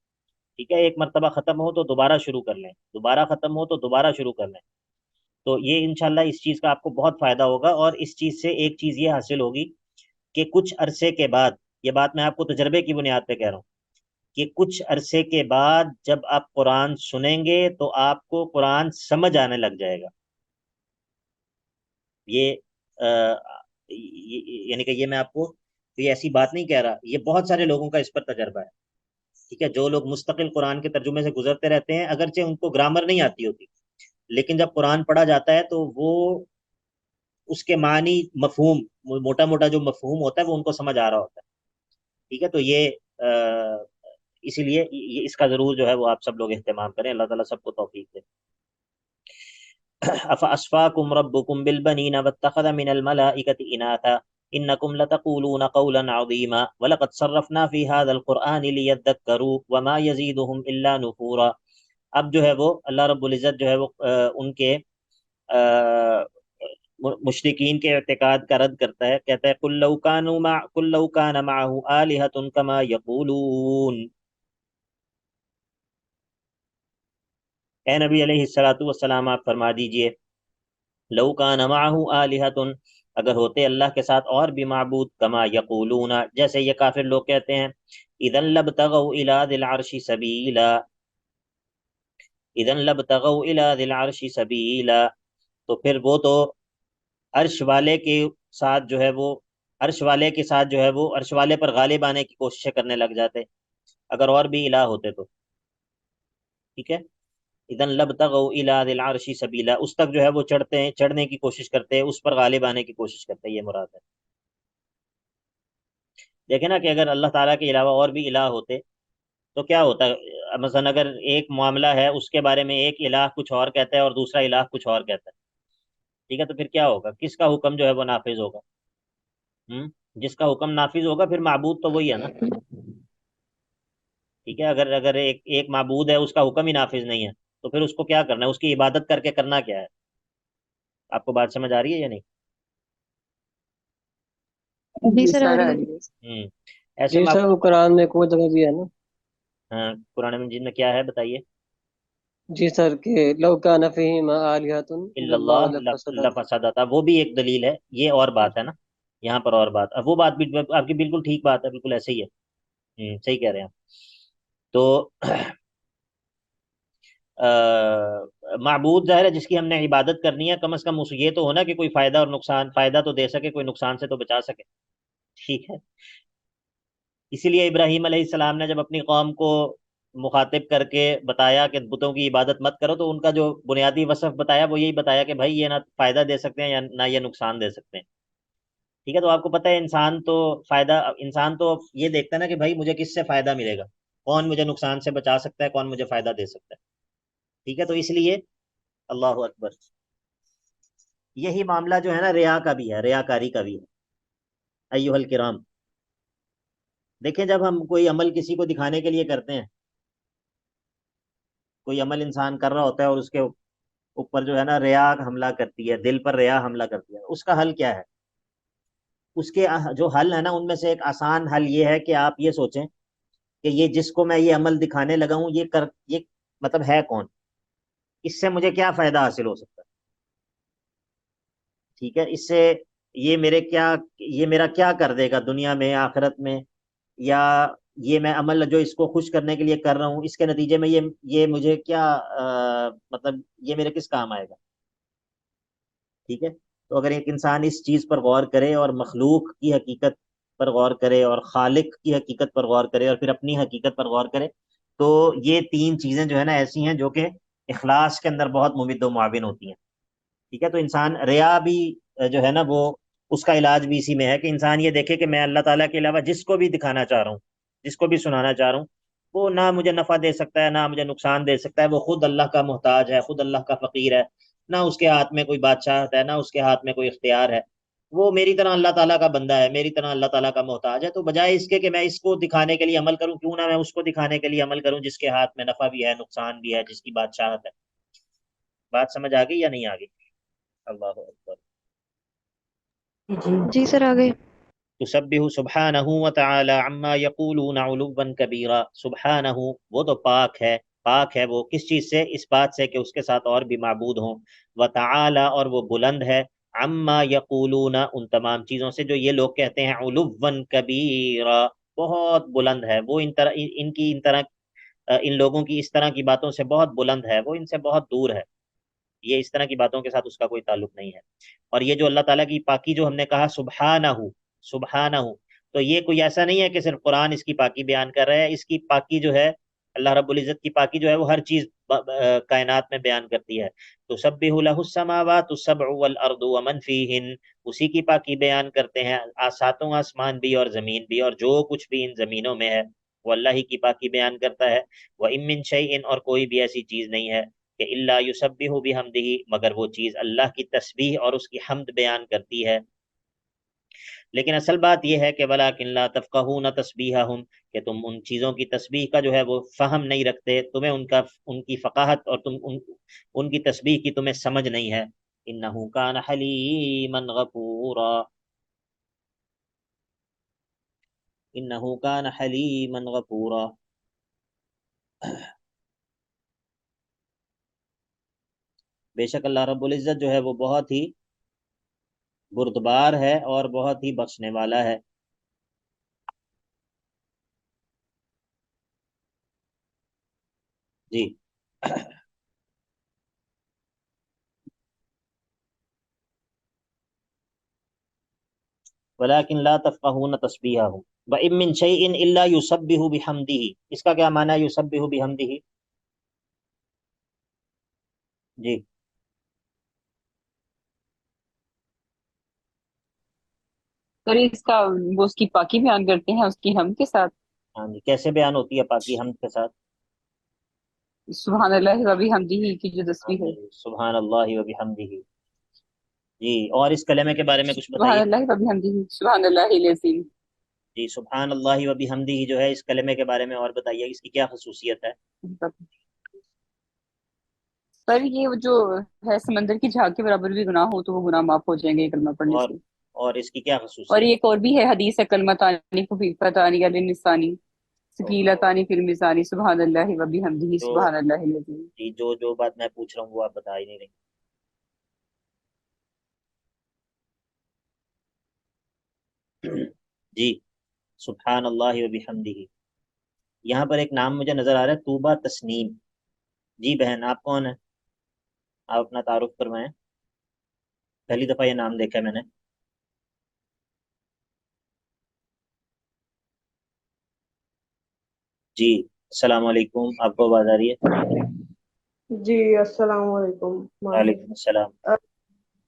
ٹھیک ہے، ایک مرتبہ ختم ہو تو دوبارہ شروع کر لیں، دوبارہ ختم ہو تو دوبارہ شروع کر لیں. تو یہ انشاءاللہ اس چیز کا آپ کو بہت فائدہ ہوگا. اور اس چیز سے ایک چیز یہ حاصل ہوگی کہ کچھ عرصے کے بعد، یہ بات میں آپ کو تجربے کی بنیاد پہ کہہ رہا ہوں، کہ کچھ عرصے کے بعد جب آپ قرآن سنیں گے تو آپ کو قرآن سمجھ آنے لگ جائے گا. یہ یعنی کہ یہ میں آپ کو یہ ایسی بات نہیں کہہ رہا، یہ بہت سارے لوگوں کا اس پر تجربہ ہے. ٹھیک ہے، جو لوگ مستقل قرآن کے ترجمے سے گزرتے رہتے ہیں، اگرچہ ان کو گرامر نہیں آتی ہوتی، لیکن جب قرآن پڑھا جاتا ہے تو وہ اس کے معنی، مفہوم، موٹا موٹا جو مفہوم ہوتا ہے وہ ان کو سمجھ آ رہا ہوتا ہے. ٹھیک ہے، تو یہ اسی لیے اس کا ضرور جو ہے وہ آپ سب لوگ اہتمام کریں. اللہ تعالیٰ سب کو توفیق دے. افاسفاکم ربکم بالبنین واتخذ من الملائکۃ اناثا انکم لتقولون قولا عظیما ولقد صرفنا فی هذا القرآن لیذکروا وما یزیدهم الا نفورا. اب جو ہے وہ اللہ رب العزت جو ہے وہ ان کے مشرکین کے اعتقاد کا رد کرتا ہے. کہتا ہے قل لو کان معه آلہۃ کما یقولون. اے نبی علیہ الصلوۃ والسلام آپ فرما دیجئے، لو کان معه آلہۃ، اگر ہوتے اللہ کے ساتھ اور بھی معبود، کما یقولون، جیسے یہ کافر لوگ کہتے ہیں، اذا لبتغوا الی ذی العرش سبیلا، اذا لبتغوا الی ذی العرش سبیلا، تو پھر وہ تو عرش والے کے ساتھ جو ہے وہ عرش والے کے ساتھ جو ہے وہ عرش والے پر غالب آنے کی کوششیں کرنے لگ جاتے اگر اور بھی الہ ہوتے تو. ٹھیک ہے، اذن لبتغوا الی ذی العرش سبیلا، اس تک جو ہے وہ چڑھتے ہیں، چڑھنے کی کوشش کرتے ہیں، اس پر غالب آنے کی کوشش کرتے ہیں، یہ مراد ہے. دیکھیں نا کہ اگر اللہ تعالیٰ کے علاوہ اور بھی الہ ہوتے تو کیا ہوتا ہے. مثلا اگر ایک معاملہ ہے، اس کے بارے میں ایک الہ کچھ اور کہتا ہے اور دوسرا الہ کچھ اور کہتا ہے، ٹھیک ہے، تو پھر کیا ہوگا؟ کس کا حکم جو ہے وہ نافذ ہوگا؟ جس کا حکم نافذ ہوگا پھر معبود تو وہی ہے نا. ٹھیک ہے، اگر ایک معبود ہے، اس کا حکم ہی نافذ نہیں ہے، تو پھر اس کو کیا کرنا ہے؟ اس کی عبادت کر کے کرنا کیا ہے؟ آپ کو بات سمجھ آ رہی ہے یا نہیں؟ جی جی سر آ سر رہی آ ہے. رہی ہے. ایسے جی سر، وہ قرآن میں کوئی جگہ بھی ہے نا؟ ہاں، قرآن مجید میں کیا ہے بتائیے؟ جی سر، کہ لو کان فیہما آلہۃ الا الا اللہ اللہ لفسدتا. لفسدتا، وہ بھی ایک دلیل ہے. یہ اور بات ہے نا، یہاں پر اور بات، اب وہ بات بھی آپ کی بالکل ٹھیک بات ہے، بالکل ایسے ہی ہے. صحیح کہہ رہے ہیں آپ. تو معبود ظاہر ہے جس کی ہم نے عبادت کرنی ہے، کم از کم یہ تو ہونا کہ کوئی فائدہ اور نقصان، فائدہ تو دے سکے، کوئی نقصان سے تو بچا سکے. ٹھیک ہے، اسی لیے ابراہیم علیہ السلام نے جب اپنی قوم کو مخاطب کر کے بتایا کہ بتوں کی عبادت مت کرو، تو ان کا جو بنیادی وصف بتایا وہ یہی بتایا کہ بھائی یہ نہ فائدہ دے سکتے ہیں یا نہ یہ نقصان دے سکتے ہیں. ٹھیک ہے، تو آپ کو پتہ ہے انسان تو یہ دیکھتا ہے نا کہ بھائی مجھے کس سے فائدہ ملے گا، کون مجھے نقصان سے بچا سکتا ہے، کون مجھے فائدہ دے سکتا ہے. ٹھیک ہے، تو اس لیے اللہ اکبر، یہی معاملہ جو ہے نا ریا کا بھی ہے، ریاکاری کا بھی ہے. ایھا الکرام، دیکھیں جب ہم کوئی عمل کسی کو دکھانے کے لیے کرتے ہیں، کوئی عمل انسان کر رہا ہوتا ہے اور اس کے اوپر جو ہے نا ریا حملہ کرتی ہے، دل پر ریا حملہ کرتی ہے، اس کا حل کیا ہے؟ اس کے جو حل ہے نا، ان میں سے ایک آسان حل یہ ہے کہ آپ یہ سوچیں کہ یہ جس کو میں یہ عمل دکھانے لگا ہوں، یہ مطلب ہے کون، اس سے مجھے کیا فائدہ حاصل ہو سکتا ہے. ٹھیک ہے، اس سے یہ میرا کیا کر دے گا دنیا میں، آخرت میں، یا یہ میں عمل جو اس کو خوش کرنے کے لیے کر رہا ہوں، اس کے نتیجے میں یہ مجھے کیا مطلب یہ میرے کس کام آئے گا. ٹھیک ہے، تو اگر ایک انسان اس چیز پر غور کرے اور مخلوق کی حقیقت پر غور کرے اور خالق کی حقیقت پر غور کرے اور پھر اپنی حقیقت پر غور کرے، تو یہ تین چیزیں جو ہے نا ایسی ہیں جو کہ اخلاص کے اندر بہت ممد و معاون ہوتی ہیں. ٹھیک ہے، تو انسان ریا بھی جو ہے نا وہ اس کا علاج بھی اسی میں ہے کہ انسان یہ دیکھے کہ میں اللہ تعالیٰ کے علاوہ جس کو بھی دکھانا چاہ رہا ہوں، جس کو بھی سنانا چاہ رہا ہوں، وہ نہ مجھے نفع دے سکتا ہے، نہ مجھے نقصان دے سکتا ہے. وہ خود اللہ کا محتاج ہے، خود اللہ کا فقیر ہے، نہ اس کے ہاتھ میں کوئی بادشاہت ہے، نہ اس کے ہاتھ میں کوئی اختیار ہے. وہ میری طرح اللہ تعالیٰ کا بندہ ہے، میری طرح اللہ تعالیٰ کا محتاج ہے. تو بجائے اس کے کہ میں اس کو دکھانے کے لیے عمل کروں، کیوں نہ میں اس کو دکھانے کے لیے عمل کروں جس کے ہاتھ میں نفع بھی ہے، نقصان بھی ہے، جس کی بادشاہت ہے. بات سمجھ آ گئی یا نہیں آ گئی؟ اللہ اکبر. جی سر آ گئی. تسبح سبحانہ وتعالی عما یقولون علوا کبیرا، سبحانہ وہ تو پاک ہے وہ کس چیز سے؟ اس بات سے کہ اس کے ساتھ اور بھی معبود ہوں، وتعالی اور وہ بلند ہے، عما یقولون ان تمام چیزوں سے جو یہ لوگ کہتے ہیں، علوا کبیرا بہت بلند ہے وہ، ان لوگوں کی اس طرح کی باتوں سے بہت بلند ہے وہ، ان سے بہت دور ہے، یہ اس طرح کی باتوں کے ساتھ اس کا کوئی تعلق نہیں ہے۔ اور یہ جو اللہ تعالیٰ کی پاکی جو ہم نے کہا سبحانہ، تو یہ کوئی ایسا نہیں ہے کہ صرف قرآن اس کی پاکی بیان کر رہا ہے، اس کی پاکی جو ہے اللہ رب العزت کی پاکی جو ہے وہ ہر چیز کائنات میں بیان کرتی ہے۔ تسبح لہ السماوات السبع والارض ومن فیہن، اسی کی پاکی بیان کرتے ہیں ساتوں آسمان بھی اور زمین بھی، اور جو کچھ بھی ان زمینوں میں ہے وہ اللہ ہی کی پاکی بیان کرتا ہے۔ وَإِن مِّن شَيْءٍ اور کوئی بھی ایسی چیز نہیں ہے کہ الا یسبح بحمدہ مگر وہ چیز اللہ کی تسبیح اور اس کی حمد بیان کرتی ہے۔ لیکن اصل بات یہ ہے کہ وَلَٰكِن لَا تَفْقَهُونَ تَسْبِيحَهُمْ، کہ تم ان چیزوں کی تسبیح کا جو ہے وہ فہم نہیں رکھتے، تمہیں ان کی فقاہت اور تم ان کی تسبیح کی تمہیں سمجھ نہیں ہے۔ إِنَّهُ كَانَ حَلِيمًا غَفُورًا، إِنَّهُ كَانَ حَلِيمًا غَفُورًا، بے شک اللہ رب العزت جو ہے وہ بہت ہی بردبار ہے اور بہت ہی بخشنے والا ہے۔ جی وَلَٰكِن لَا تَفْقَهُونَ تَسْبِيحَهُمْ وَإِن مِّن شَيْءٍ إِلَّا يُسَبِّحُ بِحَمْدِهِ، اس کا کیا معنی ہے يُسَبِّحُ بِحَمْدِهِ؟ جی سر اس کا وہ اس کی پاکی بیان کرتے ہیں اس کی ہم کے ساتھ، ہاں جی، کیسے بیان ہوتی ہے پاکی حمد کے ساتھ؟ سبحان اللہ و بحمدہ کی جو ہاں تسبیح ہے، جی، سبحان اللہ و بحمدہ۔ جی اور اس کلمے کے بارے میں کچھ سبحان بتائیے۔ اللہ و بحمدہ سبحان اللہ العظیم۔ جی سبحان اللہ و بحمدہ جو ہے اس کلمے کے بارے میں اور بتائیے، اس کی کیا خصوصیت ہے؟ سر یہ جو ہے سمندر کی جھاگ کے برابر بھی گناہ ہو تو وہ گناہ معاف ہو جائیں گے یہ کلمہ پڑھنے اور سے۔ اور اس کی کیا اور خصوصیت؟ ایک اور بھی ہے حدیث ہے، کلمتانی خفیفتانی علی اللسانی ثقیلتانی فی المیزان سبحان اللہ و بحمدہ جو سبحان اللہ العظیم۔ جی جو بات میں پوچھ رہا ہوں وہ آپ بتا ہی نہیں رہی۔ جی سبحان اللہ و بحمدہ، یہاں پر ایک نام مجھے نظر آ رہا ہے، طوبہ تسنیم۔ جی بہن آپ کون ہیں؟ آپ اپنا تعارف فرمائیں، پہلی دفعہ یہ نام دیکھا ہے میں نے۔ جی السلام علیکم، آپ کو آواز آ رہی ہے؟ جی السلام علیکم ماہر وعلیکم السلام۔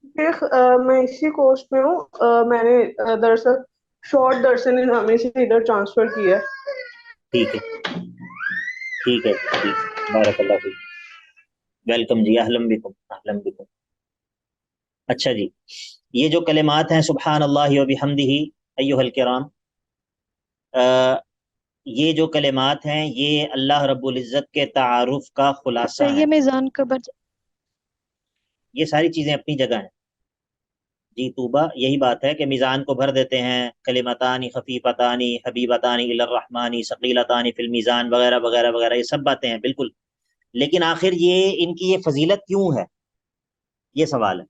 شیخ، میں اسی کورس میں ہوں، میں نے دراصل شارٹ درس نظامی سے ادھر ٹرانسفر کیا ہے۔ ٹھیک ہے ٹھیک ہے ٹھیک، بارک اللہ فیک، ویلکم جی، اہلا بکم اہلا بکم۔ اچھا جی، یہ جو کلمات ہیں سبحان اللہ و بحمدہ ایھا الکرام، یہ جو کلمات ہیں یہ اللہ رب العزت کے تعارف کا خلاصہ سر ہیں۔ یہ میزان کا یہ ساری چیزیں اپنی جگہ ہیں۔ جی طوبہ یہی بات ہے کہ میزان کو بھر دیتے ہیں، کلمتان خفیفتان حبیبتان الی الرحمن ثقیلتان فی المیزان وغیرہ وغیرہ وغیرہ، یہ سب باتیں ہیں بالکل، لیکن آخر یہ ان کی یہ فضیلت کیوں ہے، یہ سوال ہے،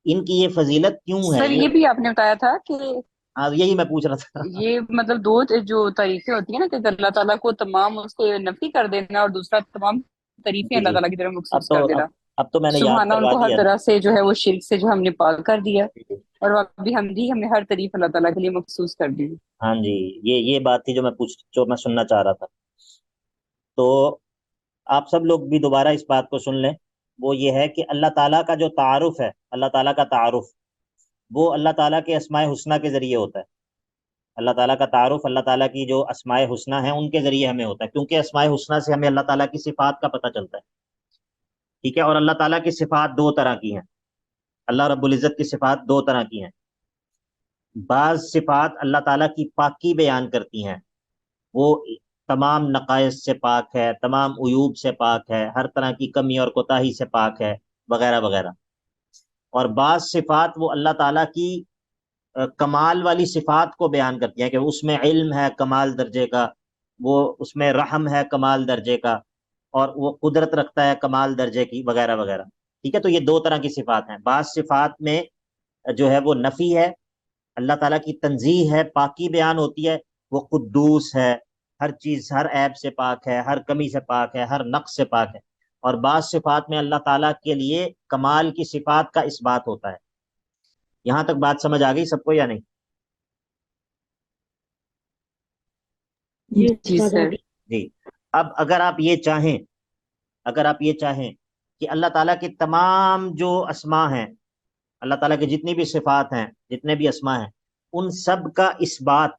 ان کی یہ فضیلت کیوں ہے؟ سر یہ بھی آپ نے بتایا تھا کہ ہاں یہی میں پوچھ رہا تھا۔ یہ مطلب دو جو تعریفیں ہوتی ہیں نا کہ اللہ تعالیٰ کو تمام اس کو نفی کر دینا اور دوسرا تمام تعریفیں جی اللہ جی، تعالیٰ کی طرف اب مخصوص تو کر دینا، اب تو میں نے یاد سبحانہ ان کروا کو ہر دیا طرح سے جو ہے وہ شرک سے جو ہم نے پاک کر دیا، نا۔ اور ابھی ہم نے ہر تعریف اللہ تعالیٰ کے لیے مخصوص کر دی۔ ہاں جی، یہ بات تھی جو میں سننا چاہ رہا تھا، تو آپ سب لوگ بھی دوبارہ اس بات کو سن لیں، وہ یہ ہے کہ اللہ تعالیٰ کا جو تعارف ہے، اللہ تعالیٰ کا تعارف وہ اللہ تعالیٰ کے اسماء حسنہ کے ذریعے ہوتا ہے۔ اللہ تعالیٰ کا تعارف اللہ تعالیٰ کی جو اسماء حسنہ ہیں ان کے ذریعے ہمیں ہوتا ہے، کیونکہ اسماء حسنہ سے ہمیں اللہ تعالیٰ کی صفات کا پتہ چلتا ہے، ٹھیک ہے؟ اور اللہ تعالیٰ کی صفات دو طرح کی ہیں، اللہ رب العزت کی صفات دو طرح کی ہیں۔ بعض صفات اللہ تعالیٰ کی پاکی بیان کرتی ہیں، وہ تمام نقائص سے پاک ہے، تمام عیوب سے پاک ہے، ہر طرح کی کمی اور کوتاہی سے پاک ہے وغیرہ وغیرہ۔ اور بعض صفات وہ اللہ تعالیٰ کی کمال والی صفات کو بیان کرتی ہیں کہ اس میں علم ہے کمال درجے کا، وہ اس میں رحم ہے کمال درجے کا، اور وہ قدرت رکھتا ہے کمال درجے کی، وغیرہ وغیرہ. ٹھیک ہے، تو یہ دو طرح کی صفات ہیں. بعض صفات میں جو ہے وہ نفی ہے، اللہ تعالیٰ کی تنزیہ ہے، پاکی بیان ہوتی ہے، وہ قدوس ہے، ہر چیز ہر عیب سے پاک ہے، ہر کمی سے پاک ہے، ہر نقص سے پاک ہے. اور بعض صفات میں اللہ تعالیٰ کے لیے کمال کی صفات کا اس بات ہوتا ہے. یہاں تک بات سمجھ آ گئی سب کو یا نہیں؟ جی جی استاد سر. آگے. جی. اب اگر آپ یہ چاہیں کہ اللہ تعالیٰ کے تمام جو اسماء ہیں، اللہ تعالیٰ کے جتنی بھی صفات ہیں، جتنے بھی اسماء ہیں، ان سب کا اثبات،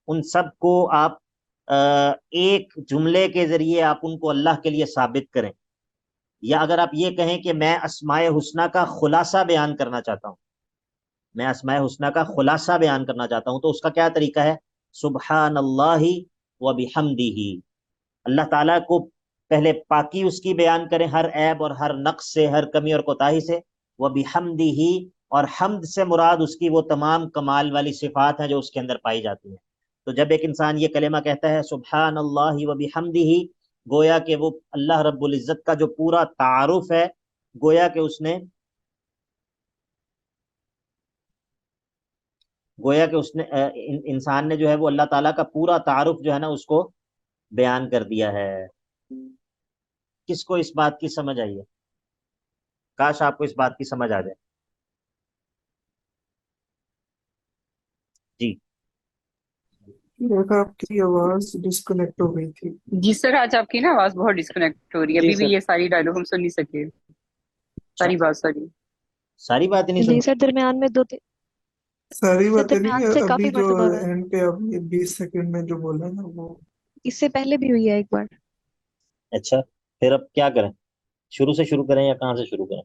ان سب کو آپ ایک جملے کے ذریعے آپ ان کو اللہ کے لیے ثابت کریں، یا اگر آپ یہ کہیں کہ میں اسماء حسنہ کا خلاصہ بیان کرنا چاہتا ہوں، میں اسماء حسنہ کا خلاصہ بیان کرنا چاہتا ہوں، تو اس کا کیا طریقہ ہے؟ سبحان اللہ و بحمدہ. اللہ تعالیٰ کو پہلے پاکی اس کی بیان کریں ہر عیب اور ہر نقص سے، ہر کمی اور کوتاہی سے. وہ بحمدہ، اور حمد سے مراد اس کی وہ تمام کمال والی صفات ہیں جو اس کے اندر پائی جاتی ہیں. تو جب ایک انسان یہ کلمہ کہتا ہے سبحان اللہ و بحمدہ، گویا کہ وہ اللہ رب العزت کا جو پورا تعارف ہے، گویا کہ اس نے انسان نے جو ہے وہ اللہ تعالیٰ کا پورا تعارف جو ہے نا اس کو بیان کر دیا ہے. کس کو اس بات کی سمجھ آئی ہے؟ کاش آپ کو اس بات کی سمجھ آ جائے. جی. دیکھا آپ کی آواز ڈسکنیکٹ ہو گئی تھی. جی سر، آج آپ کی نا آواز بہت ڈسکنیکٹ ہو رہی ہے، جی ابھی بھی سر. یہ ساری ڈائلوگ ہم سن نہیں سکے، ساری بات ساری. ساری باتیں نہیں جی سن؟ سر، درمیان میں ساری سر باتیں نہیں درمیان ہے، سے ابھی کافی جو مرتبہ ہوا ہے. اینڈ پہ آپ نے 20 سیکنڈ میں جو بولا نا وہ. اس سے پہلے بھی ہوئی ہے ایک بار. اچھا، پھر اب کیا کریں؟ شروع سے شروع کریں یا کہاں سے شروع کریں؟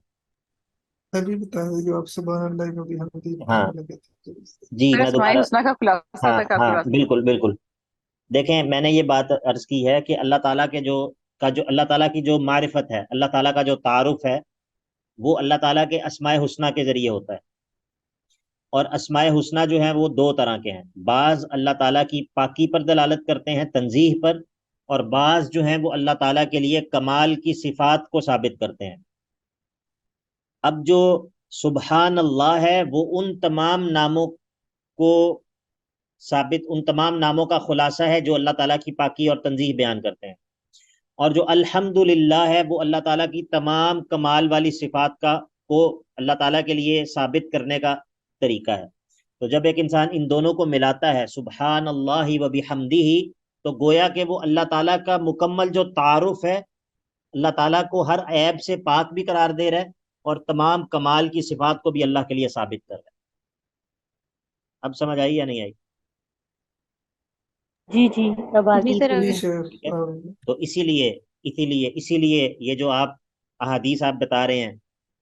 ابھی بتا دیں جو آپ سبحان اللہ و بحمدہ ہاں بتانے لگے تھے. جی، سر میں اسماء دوبارہ. حسنہ کا خلاصہ ہاں تک آپ کے ہاں، واسطے. بالکل بالکل. دیکھیں، میں نے یہ بات عرض کی ہے کہ اللہ تعالیٰ کے جو اللہ تعالیٰ کی جو معرفت ہے، اللہ تعالیٰ کا جو تعارف ہے، وہ اللہ تعالیٰ کے اسماء حسنہ کے ذریعے ہوتا ہے. اور اسماء حسنہ جو ہیں وہ دو طرح کے ہیں، بعض اللہ تعالیٰ کی پاکی پر دلالت کرتے ہیں، تنزیہ پر، اور بعض جو ہیں وہ اللہ تعالیٰ کے لیے کمال کی صفات کو ثابت کرتے ہیں. اب جو سبحان اللہ ہے وہ ان تمام ناموں کو ان تمام ناموں کا خلاصہ ہے جو اللہ تعالیٰ کی پاکی اور تنزیہ بیان کرتے ہیں. اور جو الحمدللہ ہے وہ اللہ تعالیٰ کی تمام کمال والی صفات کو اللہ تعالیٰ کے لیے ثابت کرنے کا طریقہ ہے. تو جب ایک انسان ان دونوں کو ملاتا ہے، سبحان اللہ و بحمدہ، تو گویا کہ وہ اللہ تعالیٰ کا مکمل جو تعارف ہے، اللہ تعالیٰ کو ہر عیب سے پاک بھی قرار دے رہا ہے، اور تمام کمال کی صفات کو بھی اللہ کے لیے ثابت کر رہا ہے. اب سمجھ آئی یا نہیں آئی؟ جی جی اب جی آگئی سر، جی آگے. شیخ ٹھیک ہے. تو اسی لیے یہ جو احادیث آپ بتا رہے ہیں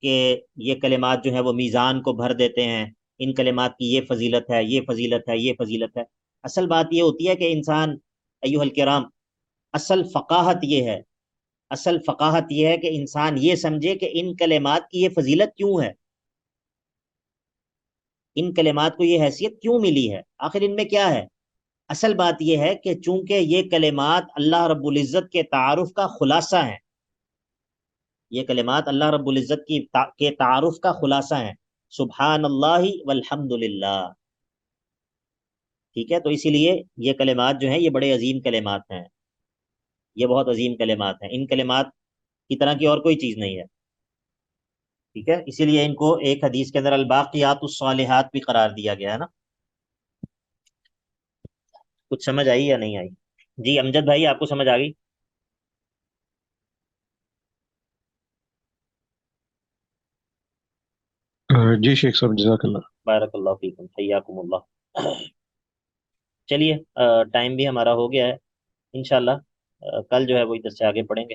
کہ یہ کلمات جو ہیں وہ میزان کو بھر دیتے ہیں، ان کلمات کی یہ فضیلت ہے، یہ فضیلت ہے، یہ فضیلت ہے. اصل بات یہ ہوتی ہے کہ انسان، ایھا الکرام، اصل فقاہت یہ ہے کہ انسان یہ سمجھے کہ ان کلمات کی یہ فضیلت کیوں ہے، ان کلمات کو یہ حیثیت کیوں ملی ہے، آخر ان میں کیا ہے. اصل بات یہ ہے کہ چونکہ یہ کلمات اللہ رب العزت کے تعارف کا خلاصہ ہیں، یہ کلمات اللہ رب العزت کے تعارف کا خلاصہ ہیں، سبحان اللہ والحمد للہ. ٹھیک ہے، تو اسی لیے یہ کلمات جو ہیں یہ بڑے عظیم کلمات ہیں، یہ بہت عظیم کلمات ہیں، ان کلمات کی طرح کی اور کوئی چیز نہیں ہے. ٹھیک ہے، اسی لیے ان کو ایک حدیث کے اندر الباقیات الصالحات بھی قرار دیا گیا ہے نا. کچھ سمجھ آئی یا نہیں آئی؟ جی امجد بھائی، آپ کو سمجھ آ گئی؟ جی شیخ صاحب، جزاک اللہ. بارک اللہ فیکم، حیاکم اللہ. چلیے، ٹائم بھی ہمارا ہو گیا ہے، انشاءاللہ کل جو ہے وہ ادھر سے آگے پڑھیں گے.